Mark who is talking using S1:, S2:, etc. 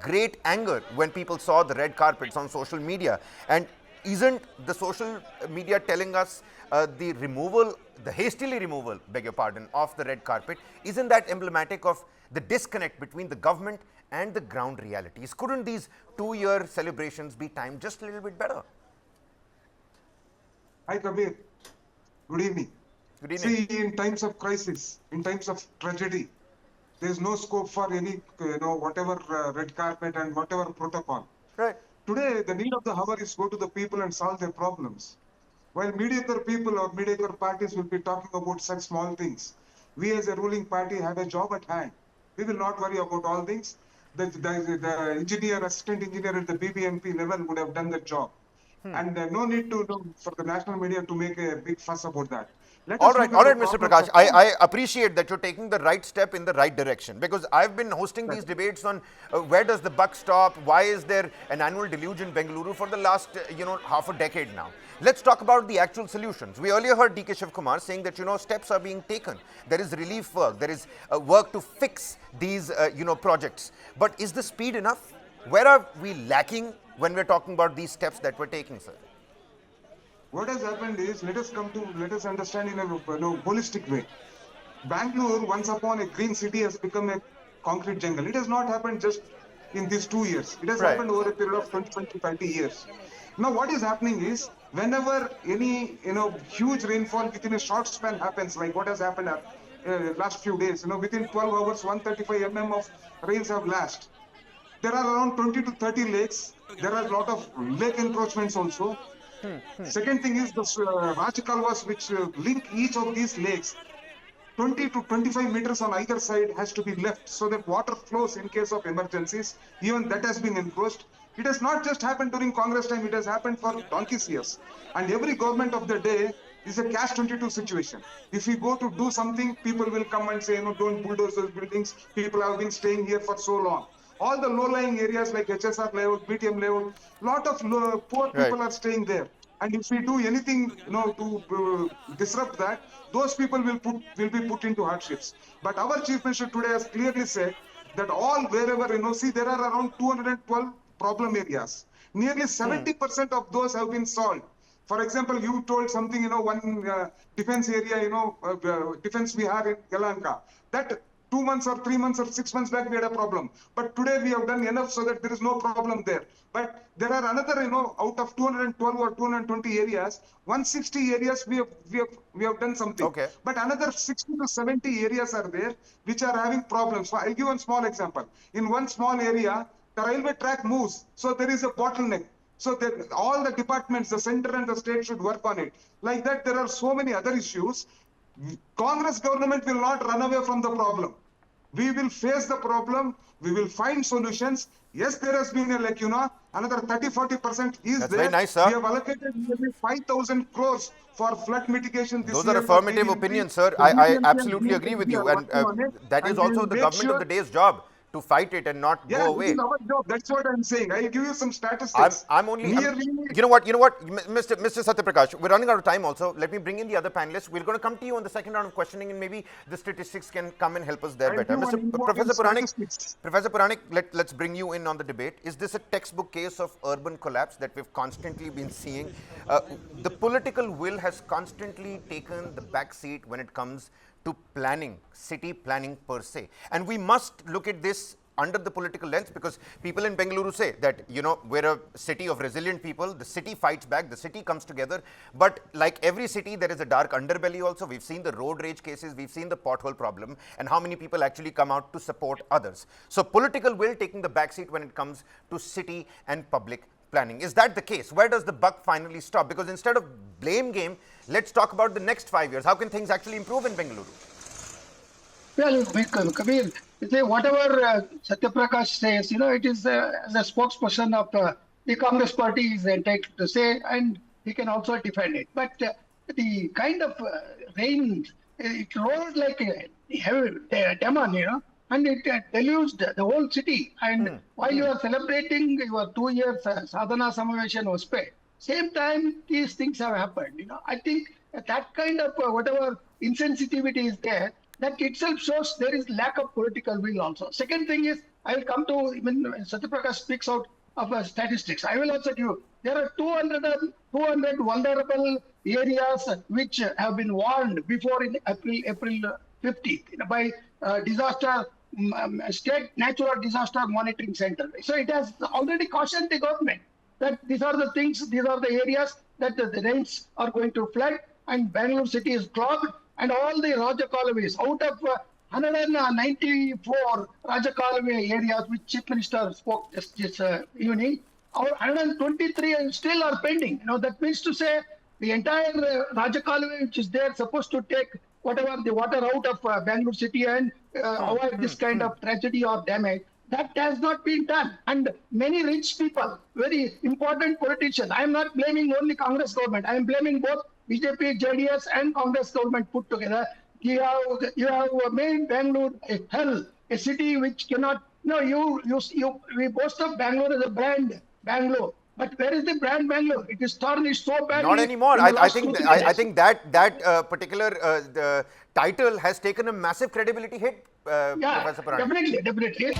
S1: great anger when people saw the red carpets on social media. And isn't the social media telling us the removal, the hastily removal, beg your pardon, of the red carpet, isn't that emblematic of the disconnect between the government and the ground realities? Couldn't these 2-year celebrations be timed just a little bit better?
S2: Hi, Kabir. Good evening.
S1: Good evening.
S2: See, in times of crisis, in times of tragedy, there is no scope for any, whatever red carpet and whatever protocol.
S1: Right.
S2: Today, the need of the hour is go to the people and solve their problems. While mediocre people or mediocre parties will be talking about such small things, we as a ruling party have a job at hand. We will not worry about all things. The engineer, assistant engineer at the BBMP level would have done the job. And no need for the national media to make a big fuss about that. Let us look
S1: All
S2: at the
S1: right, Mr.
S2: problems
S1: Prakash.
S2: of
S1: I appreciate that you're taking the right step in the right direction, because I've been hosting these debates on where does the buck stop, why is there an annual deluge in Bengaluru for the last half a decade now. Let's talk about the actual solutions. We earlier heard DK Shiv Kumar saying that steps are being taken. There is relief work. There is work to fix these projects. But is the speed enough? Where are we lacking when we're talking about these steps that we're taking, sir?
S2: what has happened is, let us understand in a holistic way. Bangalore, once upon a green city, has become a concrete jungle. It has not happened just in these 2 years. It has
S1: Right.
S2: happened over a period of 20, 30 years. Now, what is happening is, whenever any huge rainfall within a short span happens, like what has happened last few days, within 12 hours, 135 mm of rains have lashed. There are around 20 to 30 lakes. There are a lot of lake encroachments also. Second thing is the Rajakalvas which link each of these lakes. 20 to 25 meters on either side has to be left so that water flows in case of emergencies. Even that has been encroached. It has not just happened during Congress time, it has happened for donkey's years. And every government of the day is a catch-22 situation. If we go to do something, people will come and say, don't bulldoze those buildings. People have been staying here for so long. All the low-lying areas like HSR layout, BTM layout, lot of poor people
S1: Right.
S2: are staying there. And if we do anything, to disrupt that, those people will be put into hardships. But our chief minister today has clearly said that wherever, see, there are around 212 problem areas. Nearly 70% of those have been solved. For example, you told something, one defense area, defense we have in Yalanka. That 2 months or 3 months or 6 months back, we had a problem. But today we have done enough so that there is no problem there. But there are another, out of 212 or 220 areas, 160 areas we have done something.
S1: Okay.
S2: But another 60 to 70 areas are there which are having problems. So I'll give one small example. In one small area, the railway track moves, so there is a bottleneck. So that all the departments, the center and the state should work on it. Like that, there are so many other issues. Congress government will not run away from the problem. We will face the problem. We will find solutions. Yes, there has been a lacuna. Another 30-40% is
S1: That's
S2: there.
S1: very nice, sir.
S2: We have allocated nearly 5,000 crores for flood mitigation this
S1: Those
S2: year.
S1: are affirmative opinions, sir. I absolutely agree with you. And that is also the government of the day's job, to fight it and not
S2: Yeah,
S1: go
S2: this
S1: away.
S2: is our job. That's what I'm saying. I'll give you some statistics.
S1: I'm only.
S2: Nearly,
S1: You know what, Mr. Satyaprakash, we're running out of time also. Let me bring in the other panelists. We're going to come to you on the second round of questioning, and maybe the statistics can come and help us there
S2: I'll
S1: better.
S2: give one important
S1: Professor Puranik, let's bring you in on the debate. Is this a textbook case of urban collapse that we've constantly been seeing? The political will has constantly taken the back seat when it comes to planning, city planning per se. And we must look at this under the political lens, because people in Bengaluru say that, we're a city of resilient people. The city fights back, the city comes together. But like every city, there is a dark underbelly also. We've seen the road rage cases, we've seen the pothole problem, and how many people actually come out to support others. So political will taking the backseat when it comes to city and public planning. Is that the case? Where does the buck finally stop? Because instead of blame game, let's talk about the next 5 years. How can things actually improve in Bengaluru?
S3: Well, Kabir, whatever Satyaprakash says, it is as a spokesperson of the Congress party is entitled to say, and he can also defend it. But the kind of rain, it rolled like a heavy demon, and it deluged the whole city. And while you are celebrating your 2 years sadhana samaveshan was paid, same time these things have happened. I think that kind of whatever insensitivity is there, that itself shows there is lack of political will also. Second thing is, I will come to, when Satyaprakash speaks out of statistics, I will also give you, there are 200 vulnerable areas which have been warned before in April 15th, by disaster state natural disaster monitoring center. So it has already cautioned the government that these are the things, these are the areas that the rains are going to flood, and Bangalore city is clogged, and all the Raja Kalaways, out of 194 Raja Kalaway areas which Chief Minister spoke this evening, our 123 still are pending. That means to say the entire Raja Kalaway which is there supposed to take whatever the water out of Bangalore city and avoid this kind of tragedy or damage. That has not been done. And many rich people, very important politicians, I am not blaming only Congress government, I am blaming both BJP, JDS and Congress government put together. You have made Bangalore a hell, a city which cannot, we boast of Bangalore as a brand, Bangalore. But where is the brand Bangalore? It is tarnished so badly.
S1: Not anymore.
S3: in the
S1: I
S3: last
S1: think
S3: 2-3
S1: I
S3: days.
S1: think that particular the title has taken a massive credibility hit,
S3: Yeah,
S1: Professor Puranik.
S3: definitely.